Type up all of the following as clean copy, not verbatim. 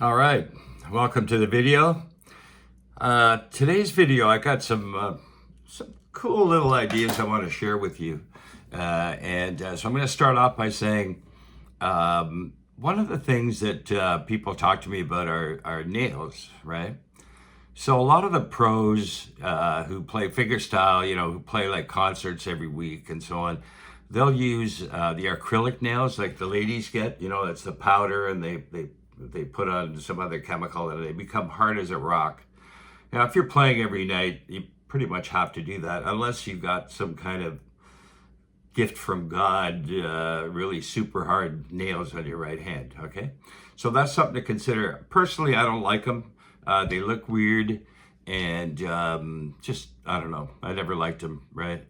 All right, welcome to the video. Today's video, I got some cool little ideas I want to share with you. So I'm going to start off by saying one of the things that people talk to me about are nails, right? So a lot of the pros who play fingerstyle, who play like concerts every week and so on, they'll use the acrylic nails like the ladies get. It's the powder, and they put on some other chemical and they become hard as a rock. Now, if you're playing every night, you pretty much have to do that unless you've got some kind of gift from God, really super hard nails on your right hand, okay? So that's something to consider. Personally, I don't like them. They look weird, and I don't know. I never liked them, right?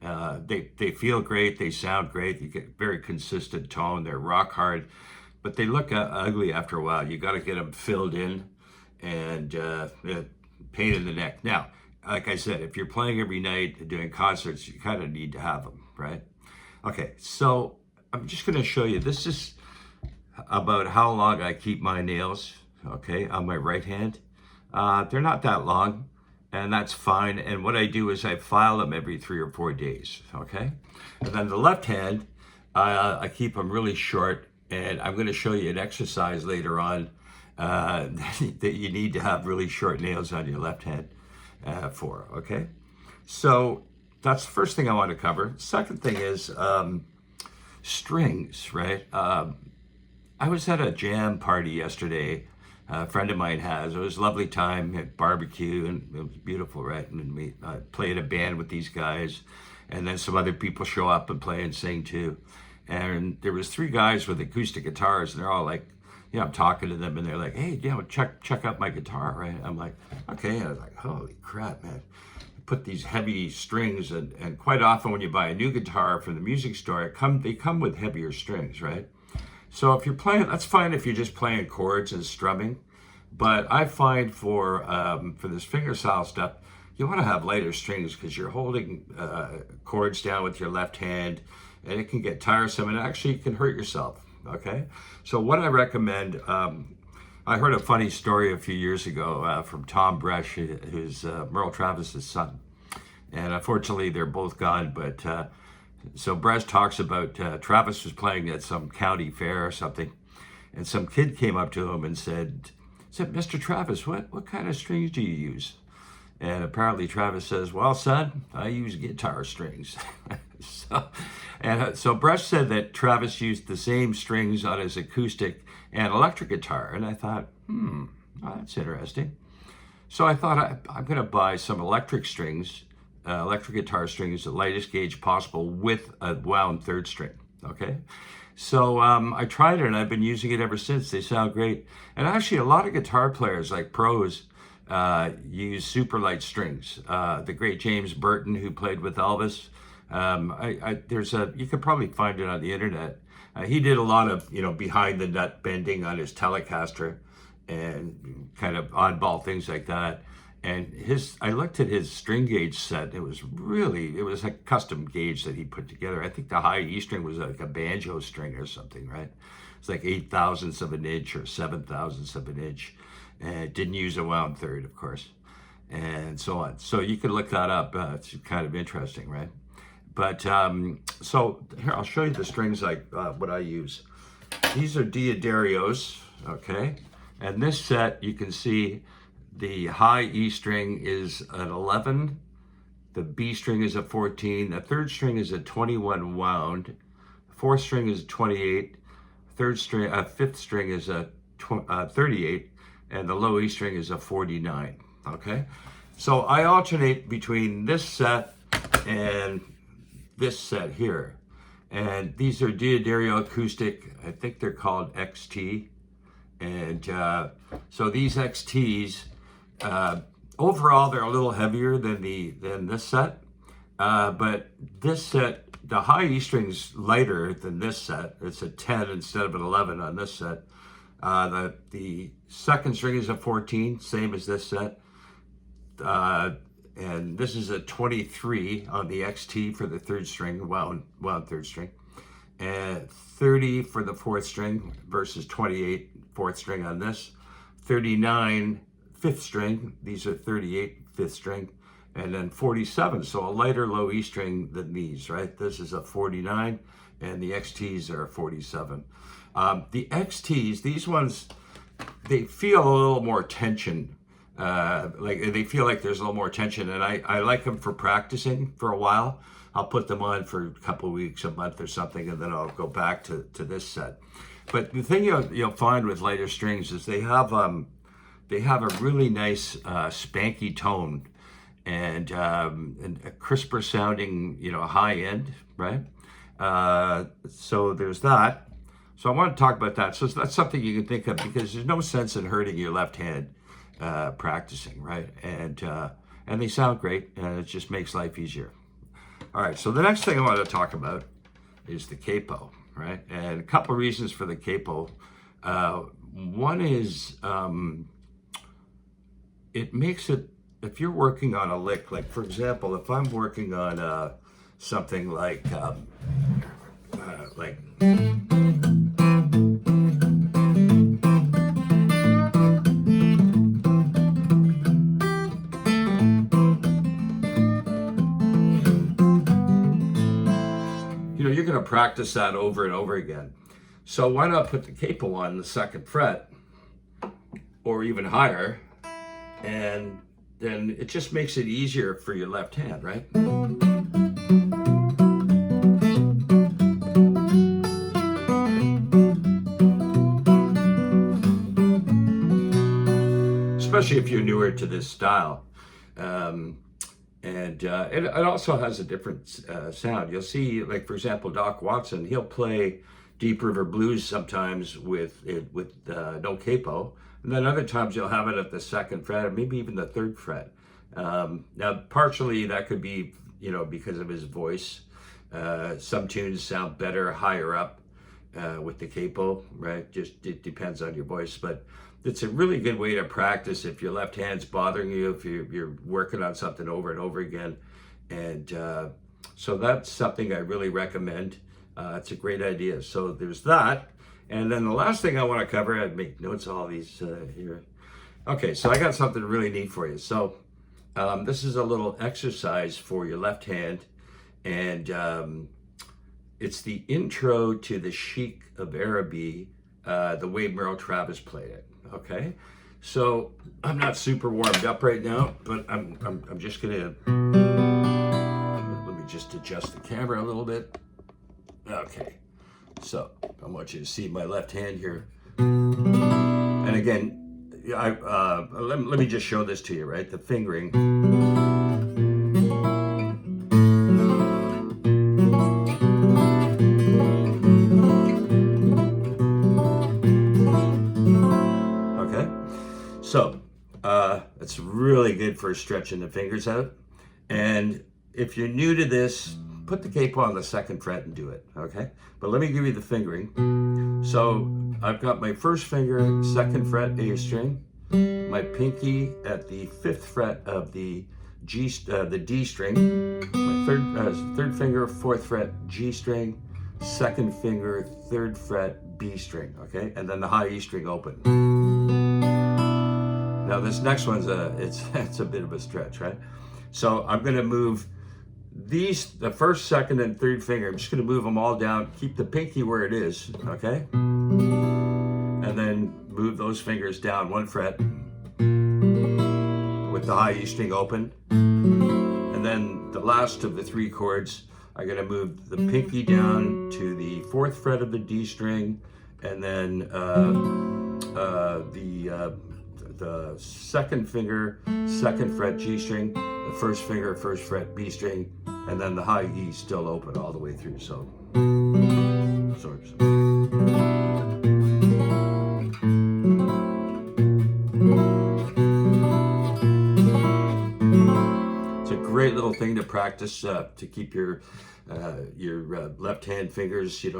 They feel great. They sound great. You get very consistent tone. They're rock hard, but they look ugly after a while. You got to get them filled in, and pain in the neck. Now, like I said, if you're playing every night doing concerts, you kind of need to have them, right? Okay, so I'm just going to show you. This is about how long I keep my nails, okay, on my right hand. They're not that long, and that's fine. And what I do is I file them every 3 or 4 days, okay? And then the left hand, I keep them really short, and I'm going to show you an exercise later on that you need to have really short nails on your left hand for, okay? So that's the first thing I want to cover. Second thing is strings, right? I was at a jam party yesterday. A friend of mine has. It was a lovely time at barbecue, and it was beautiful, right? And we played a band with these guys, and then some other people show up and play and sing too. And there was 3 guys with acoustic guitars, and they're all like, I'm talking to them, and they're like, hey, check out my guitar, right? I'm like, okay. And I was like, holy crap, man. Put these heavy strings, and quite often when you buy a new guitar from the music store, they come with heavier strings, right? So if you're playing, that's fine if you're just playing chords and strumming. But I find for this fingerstyle stuff, you want to have lighter strings because you're holding chords down with your left hand, and it can get tiresome, and actually you can hurt yourself, okay? So what I recommend, I heard a funny story a few years ago from Tom Bresh, who's Merle Travis's son. And unfortunately, they're both gone, but so Bresh talks about Travis was playing at some county fair or something, and some kid came up to him and said, Mr. Travis, what kind of strings do you use? And apparently Travis says, well, son, I use guitar strings. So Bresh said that Travis used the same strings on his acoustic and electric guitar. And I thought, that's interesting. So I thought I'm going to buy some electric strings, electric guitar strings, the lightest gauge possible with a wound third string, okay? So I tried it, and I've been using it ever since. They sound great. And actually, a lot of guitar players, like pros, use super light strings. The great James Burton, who played with Elvis, you could probably find it on the internet. He did a lot of, behind the nut bending on his Telecaster and kind of oddball things like that. And I looked at his string gauge set. It was a custom gauge that he put together. I think the high E string was like a banjo string or something, right? It's like 0.08 of an inch or 0.07 of an inch. And it didn't use a wound third, of course, and so on. So you can look that up. It's kind of interesting, right? But so here, I'll show you the strings what I use. These are Diodarios, okay? And this set, you can see the high E string is an 11, the B string is a 14, the third string is a 21 wound, fourth string is a 28, fifth string is a 38, and the low E string is a 49, okay? So I alternate between this set and this set here. And these are Diodario acoustic, I think they're called XT. And so these XTs, overall they're a little heavier than this set. But this set, the high E string's lighter than this set. It's a 10 instead of an 11 on this set. The second string is a 14, same as this set. And this is a 23 on the XT for the third string, wound third string. And 30 for the fourth string versus 28 fourth string on this. 39 fifth string. These are 38 fifth string, and then 47. So a lighter low E string than these, right? This is a 49, and the XTs are 47. The XTs, these ones, they feel a little more tension. Like they feel like there's a little more tension, and I like them for practicing for a while. I'll put them on for a couple of weeks, a month or something, and then I'll go back to this set. But the thing you'll find with lighter strings is they have a really nice spanky tone and a crisper sounding, high end, right? So there's that. So I want to talk about that. So that's something you can think of, because there's no sense in hurting your left hand practicing, right? And they sound great, and it just makes life easier. All right, so the next thing I want to talk about is the capo, right? And a couple of reasons for the capo. One is it makes it, if you're working on a lick, like for example, if I'm working on something like you're going to practice that over and over again. So why not put the capo on the second fret or even higher, and then it just makes it easier for your left hand, right? Especially if you're newer to this style. And it also has a different sound. You'll see, like for example, Doc Watson, he'll play Deep River Blues sometimes with no capo, and then other times you'll have it at the second fret or maybe even the third fret. Now, partially that could be because of his voice. Some tunes sound better higher up with the capo, right? Just it depends on your voice, but it's a really good way to practice if your left hand's bothering you, if you're working on something over and over again. And so that's something I really recommend. It's a great idea. So there's that. And then the last thing I want to cover, I make notes of all these here. Okay, so I got something really neat for you. So this is a little exercise for your left hand. And it's the intro to the Sheik of Araby, the way Merle Travis played it. Okay, so I'm not super warmed up right now, but I'm just gonna, let me just adjust the camera a little bit. Okay, so I want you to see my left hand here, and again, let me just show this to you, right? The fingering. So it's really good for stretching the fingers out. And if you're new to this, put the capo on the second fret and do it, okay? But let me give you the fingering. So I've got my first finger, second fret, A string, my pinky at the fifth fret of the D string, my third finger, fourth fret, G string, second finger, third fret, B string, okay? And then the high E string open. Now this next one's it's a bit of a stretch, right? So I'm gonna move these, the first, second, and third finger. I'm just gonna move them all down, keep the pinky where it is, okay? And then move those fingers down one fret with the high E string open. And then the last of the three chords, I'm gonna move the pinky down to the fourth fret of the D string, and then the second finger, second fret G string, the first finger, first fret B string, and then the high E still open all the way through. So it's a great little thing to practice to keep your left hand fingers, it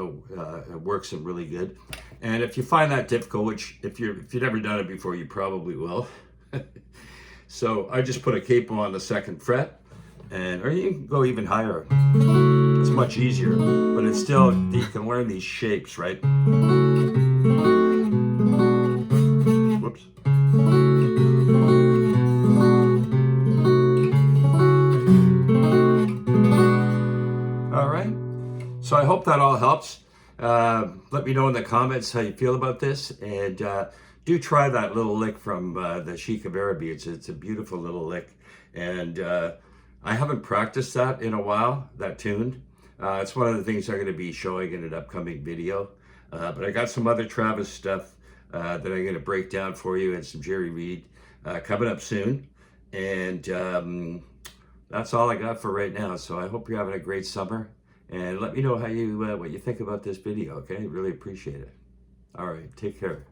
works it really good. And if you find that difficult, which if you've never done it before, you probably will. So I just put a capo on the second fret, or you can go even higher. It's much easier, but it's still, you can learn these shapes, right? Whoops. hope that all helps. Let me know in the comments how you feel about this, and do try that little lick from the Chic of Araby. It's a beautiful little lick, and I haven't practiced that in a while, that tune. It's one of the things I'm going to be showing in an upcoming video, but I got some other Travis stuff that I'm going to break down for you, and some Jerry Reed coming up soon, and that's all I got for right now. So I hope you're having a great summer, and let me know how you what you think about this video. Okay, really appreciate it. All right, take care.